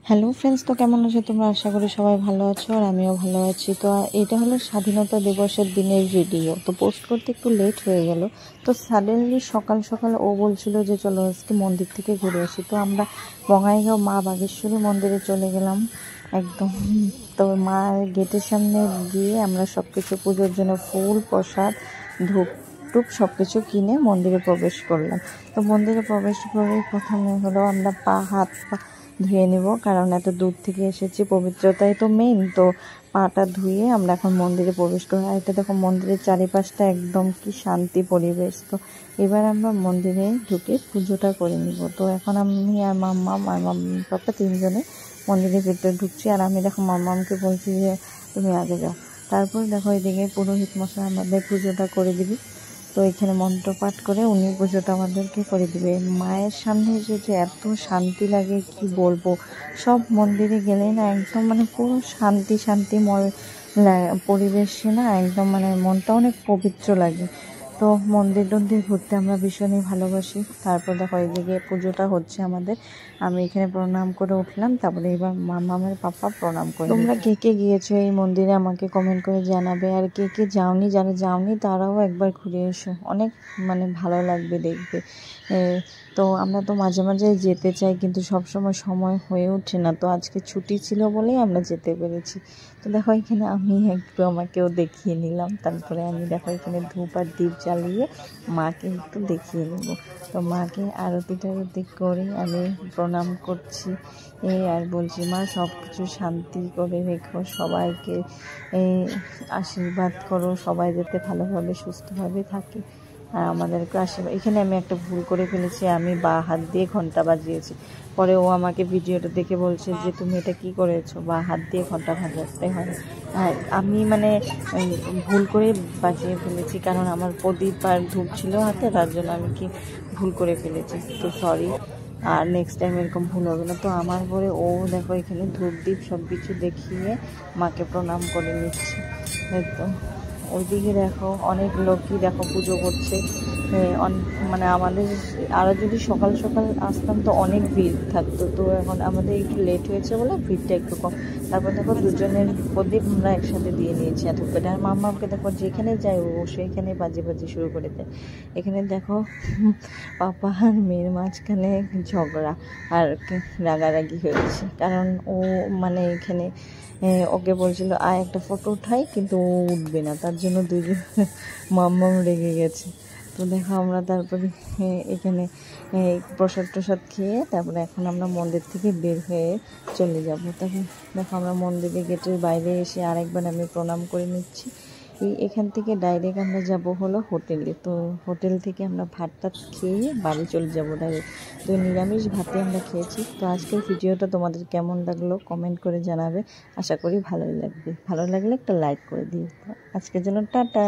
Hello friends, তো কেমন আছো তোমরা? আশা করি সবাই ভালো আছো আর আমিও ভালো আছি। তো এটা হলো স্বাধীনতা দিবসের দিনের ভিডিও। তো পোস্ট করতে একটু লেট হয়ে গেল। তো সাডেনলি সকাল সকাল ও বলছিল যে চলো আজকে মন্দির থেকে ঘুরে আসি। তো আমরা বঙ্গাইগাঁও মা বাগেশ্বরী মন্দিরে চলে গেলাম একদম। তো মায়ের গেটের সামনে গিয়ে আমরা সব কিছু পুজোর জন্য ফুল, প্রসাদ, ধূপ টুপ সব কিছু কিনে মন্দিরে প্রবেশ করলাম। তো মন্দিরে প্রবেশ করে প্রথমে হলো আমরা হাত পা ধুয়ে নেব, কারণ এত দূর থেকে এসেছি, পবিত্রতাই তো মেইন। তো পাটা ধুয়ে আমরা এখন মন্দিরে প্রবেশ করি। আর এটা দেখো মন্দিরের চারিপাশটা একদম কি শান্তি পরিবেশ। তো এবার আমরা মন্দিরে ঢুকে পুজোটা করে নিব। তো এখন আমি আর মাম্মাম আর পাপা তিনজনে মন্দিরের ভিতরে ঢুকছি। আর আমি দেখো মাম্মামকে বলছি যে তুমি আগে যাও। তারপর দেখো এদিকে পুরোহিত মশাই আমাদের পুজোটা করে দিবি। তো এখানে মন্ত্র পাঠ করে উনি পুজোটা আমাদেরকে করে দিবে। মায়ের সামনে যে এত শান্তি লাগে কি বলবো। সব মন্দিরে গেলেই না একদম পুরো শান্তি শান্তিময় পরিবেশে না একদম মনটা অনেক পবিত্র লাগে। তো মন্দির ঘুরতে আমরা ভীষণই ভালোবাসি। তারপর দেখো এইদিকে পুজোটা হচ্ছে আমাদের। আমি এখানে প্রণাম করে উঠলাম, তারপরে এবার মামামের পাপা প্রণাম করে। তোমরা কে কে গিয়েছো এই মন্দিরে আমাকে কমেন্ট করে জানাবে। আর কে কে যাওনি, যারা যাওনি তারাও একবার ঘুরে এসো, অনেক ভালো লাগবে দেখবে। তো আমরা তো মাঝে মাঝে যেতে চাই, কিন্তু সবসময় সময় হয়ে ওঠে না। তো আজকে ছুটি ছিল বলেই আমরা যেতে পেরেছি। তো দেখো এখানে আমি একটু আমাকেও দেখিয়ে নিলাম। তারপরে আমি দেখো এখানে ধূপ আর দ্বীপ জ্বালিয়ে মাকে একটু দেখিয়ে নেব। তো মাকে আরতি করে আমি প্রণাম করছি আর বলছি মা সব কিছু শান্তি করে রেখো, সবাইকে আশীর্বাদ করো, সবাই যাতে ভালোভাবে সুস্থভাবে থাকে আর আমাদেরকে আশীর্বাদ। এখানে আমি একটা ভুল করে ফেলেছি, আমি বা হাত দিয়ে ঘন্টা বাজিয়েছি। পরে ও আমাকে ভিডিওটা দেখে বলছে যে তুমি এটা কি করেছো, বা হাত দিয়ে ঘন্টা বাজাতে হয়। আমি ভুল করে বাজিয়ে ফেলেছি, কারণ আমার প্রদীপ আর ধূপ ছিল হাতে, তার জন্য আমি ভুল করে ফেলেছি। তো সরি, আর নেক্সট টাইম এরকম ভুল হবে না। তো আমার পরে ও দেখো এখানে ধূপ দ্বীপ সব কিছু দেখিয়ে মাকে প্রণাম করে নিচ্ছে। তো ওইদিকে দেখো অনেক লোকই দেখো পুজো করছে। আমাদের আরও যদি সকাল সকাল আসতাম তো অনেক ভিড় থাকতো। তো এখন আমাদের একটু লেট হয়েছে বলে ভিড়টা একটু কম। তারপর দেখো দুজনের প্রদীপ আমরা একসাথে দিয়ে নিয়েছি এত পেটে। আর মামাকে দেখো যেখানে যায় ও সেইখানে বাজি শুরু করে দেয়। এখানে দেখো পাপা আর মেয়ের মাঝখানে ঝগড়া আর রাগারাগি হয়েছে, কারণ ও এখানে ওকে বলছিল একটা ফটো উঠাই, কিন্তু ও উঠবে না, তার জন্য দুজন মাম্মাম রেগে গেছে। তো দেখো আমরা তারপরে এখানে প্রসাদ খেয়ে তারপরে এখন আমরা মন্দির থেকে বের হয়ে চলে যাব। তারপর দেখো আমরা মন্দিরের গেটের বাইরে এসে আরেকবার আমি প্রণাম করে নিচ্ছি। এখান থেকে ডাইরেক্ট আমরা যাব হলো হোটেলে। তো হোটেল থেকে আমরা ভাতটা খেয়ে বাড়ি চলে যাব ডাইরেক্ট। তো নিরামিষ ভাতে আমরা খেয়েছি। তো আজকের ভিডিওটা তোমাদের কেমন লাগলো কমেন্ট করে জানাবে। আশা করি ভালোই লাগবে। ভালো লাগলে একটা লাইক করে দিও। আজকের জন্য টাটা।